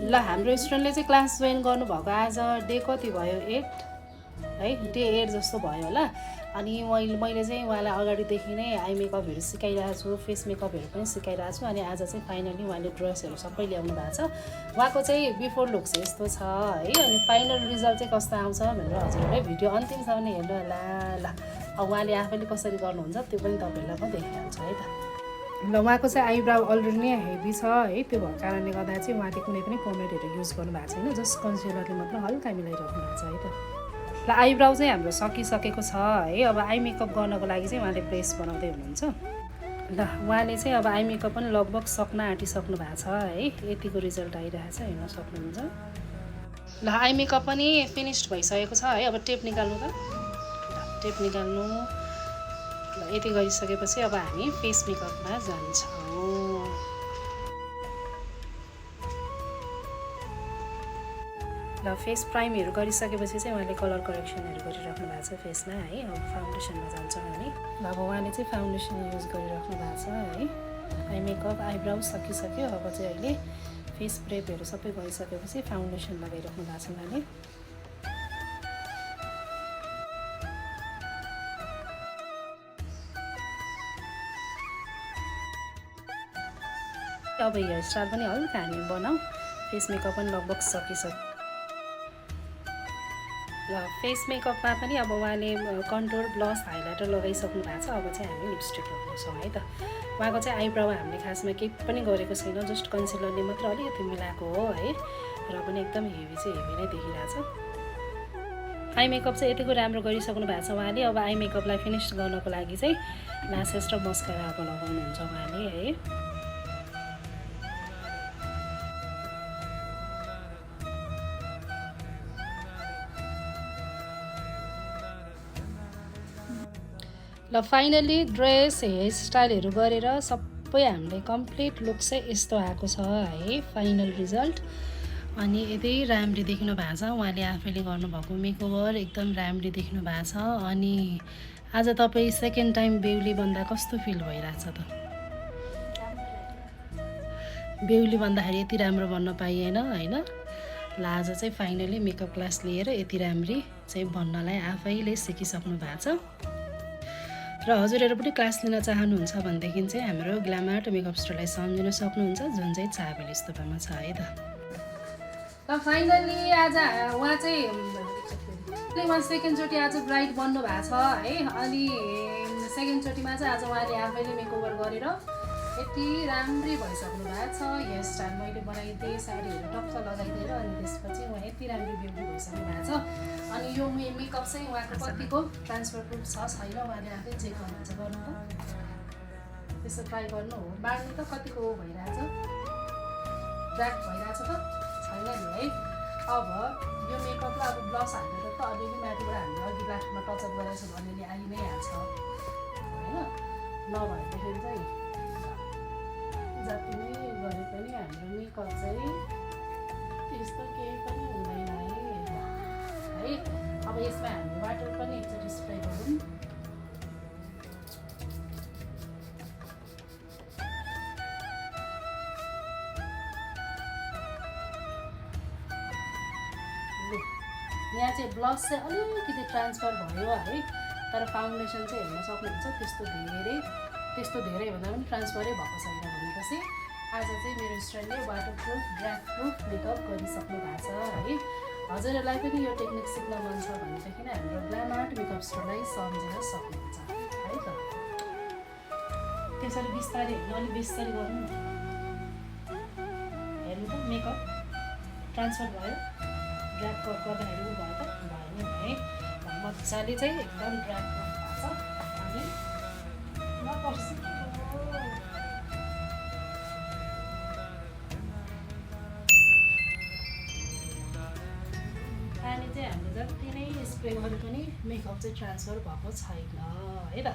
ल हाम्रो स्टुडेन्टले चाहिँ क्लास जोइन गर्नुभएको आज डे कति भयो 8 है डे 8 जस्तो भयो होला। अनि मैले चाहिँ उहाँलाई अगाडिदेखि नै आई मेकअपहरू सिकाइरहेको छु, फेस मेकअपहरू पनि सिकाइरहेको छु। अनि आज चाहिँ फाइनली उहाँले ड्रेसहरू सबै ल्याउनु भएको छ। उहाँको चाहिँ बिफोर लुक चाहिँ यस्तो छ है। अनि फाइनल रिजल्ट चाहिँ कस्तो आउँछ भनेर हजुरहरूले भिडियो अन्तिमसम्म हेर्नु होला। ल अब उहाँले आफैले कसरी गर्नुहुन्छ त्यो पनि तपाईँहरूलाई म देखाइहाल्छु है त। ल उहाँको चाहिँ आइब्राउ अलरेडी नै हेभी छ है। त्यो भएको कारणले गर्दा चाहिँ उहाँले कुनै पनि पोमेडहरू युज गर्नुभएको छैन, जस्ट कन्सिलरले मात्र हल्का मिलाइराख्नु भएको छ है त। ल आइब्राउ चाहिँ हाम्रो सकिसकेको छ है। अब आई मेकअप गर्नको लागि चाहिँ उहाँले ब्रेस बनाउँदै हुनुहुन्छ। ल उहाँले चाहिँ अब आई मेकअप पनि लगभग सक्न आँटिसक्नु भएको छ है। यतिको रिजल्ट आइरहेछ, हेर्न सक्नुहुन्छ। ल आई मेकअप पनि फिनिस्ड भइसकेको छ है। अब टेप निकाल्नु त, टेप निकाल्नु। ल यति गरिसकेपछि अब हामी फेस मेकअपमा जान्छौँ। ल फेस प्राइमहरू गरिसकेपछि चाहिँ उहाँले कलर करेक्सनहरू गरिराख्नु भएको छ फेसमा है। अब फाउन्डेसनमा जान्छौँ हामी। अब उहाँले चाहिँ फाउन्डेसन युज गरिराख्नु भएको छ है। आई मेकअप आइब्राउ सकिसक्यो। अब चाहिँ अहिले फेस प्रेपहरू सबै गरिसकेपछि फाउन्डेसन लगाइराख्नु भएको छ उहाँले। अब हेयर स्टाइल पनि हल्का हामी बनाऊ। फेस मेकअप पनि लगभग सकिसक्यो। ल फेस मेकअपमा पनि अब उहाँले कन्टुर ब्लस हाइलाइटर लगाइसक्नु भएको छ। अब चाहिँ हामी लिपस्टिक लगाउँछौँ है त। उहाँको चाहिँ आइब्राउ हामीले खासमा केही पनि गरेको छैन, जस्ट कन्सिलरले मात्र अलिकति मिलाएको हो है। र पनि एकदम हेभी चाहिँ हेभी नै देखिरहेछ। आई मेकअप चाहिँ यतिको राम्रो गरिसक्नु भएको छ उहाँले। अब आई मेकअपलाई फिनिस गर्नको लागि चाहिँ ल्यासेस र मस्कारा अब लगाउनुहुन्छ उहाँले है। ल फाइनली ड्रेस हेयर स्टाइलहरू गरेर सबै हामीले कम्प्लिट लुक चाहिँ यस्तो आएको छ है, फाइनल रिजल्ट। अनि यति राम्ररी देख्नु भएको छ। उहाँले आफैले गर्नुभएको मेकओभर एकदम राम्ररी देख्नु भएको छ। अनि आज तपाईँ सेकेन्ड टाइम बेहुली बन्दा कस्तो फिल भइरहेछ त? बेहुली बन्दाखेरि यति राम्रो बन्न पाइएन होइन। ल आज चाहिँ फाइनली मेकअप क्लास लिएर यति राम्ररी चाहिँ बन्नलाई आफैले सिकिसक्नु भएको छ। र हजुरहरू पनि क्लास लिन चाहनुहुन्छ भनेदेखि चाहिँ हाम्रो ग्ल्यामार्ट मेकअप स्टोरलाई सम्झिन सक्नुहुन्छ, जुन चाहिँ चाबेली स्तूपमा छ है त। ल फाइनली आज उहाँ चाहिँ सेकेन्डचोटि आज ब्राइड बन्नु भएको छ है। अनि सेकेन्डचोटिमा चाहिँ आज उहाँले आफैले मेकओभर गरेर यति राम्ररी भइसक्नु भएको छ। हेयर स्टाइल मैले बनाइदिएँ, साडीहरू टक्क लगाइदिएर, अनि त्यसपछि उहाँ यति राम्रो ब्युटी भइसक्नु भएको छ। अनि यो मेकअप चाहिँ उहाँको कतिको ट्रान्सफर प्रुफ छ छैन उहाँले आफै चेक गर्नुहुन्छ। गर्नु त त्यसो ट्राई गर्नु हो, बाँड्नु त कतिको भइरहेछ, ब्ल्याक भइरहेछ त छैन नि है। अब यो मेकअपलाई अब ब्लस हालेर त अलिअलि माथिबाट हामीले अघि लास्टमा टचअप गराएको छ भने आइ नै हाल्छ होइन। नभएदेखि चाहिँ जति नै गरे पनि हाम्रो मेकअप चाहिँ त्यस्तो केही पनि हुँदैन है। अब यसमा हामी वाटर पनि एकचोटि स्प्रे गरौँ। यहाँ चाहिँ ब्लस चाहिँ अलिकति ट्रान्सफर भयो है। तर फाउन्डेसन चाहिँ हेर्न सक्नुहुन्छ त्यस्तो धेरै भन्दा पनि ट्रान्सफरै भएको छैन। भनेपछि आज चाहिँ मेरो स्टुडेन्टले वाटरप्रुफ ड्राई प्रुफ मेकअप गरिसक्नु भएको छ है। हजुरहरूलाई पनि यो टेक्निक सिक्न मन छ भनेदेखि हाम्रो ग्ल्यामार्ट मेकअप स्टोरलाई सम्झिन सक्नुहुन्छ है त। त्यसरी बिस्तारै अलिक बिस्तारै गर्नु न। हेर्नु त मेकअप ट्रान्सफर भयो, ड्राई गर्दाखेरि भयो त भएन है। मजाले चाहिँ एकदम ड्राई प्रुफ भएको छ। अनि नपर्छ पानी चाहिँ हामीले जति नै स्प्रे गरे पनि मेकअप चाहिँ ट्रान्सफर भएको छैन है त।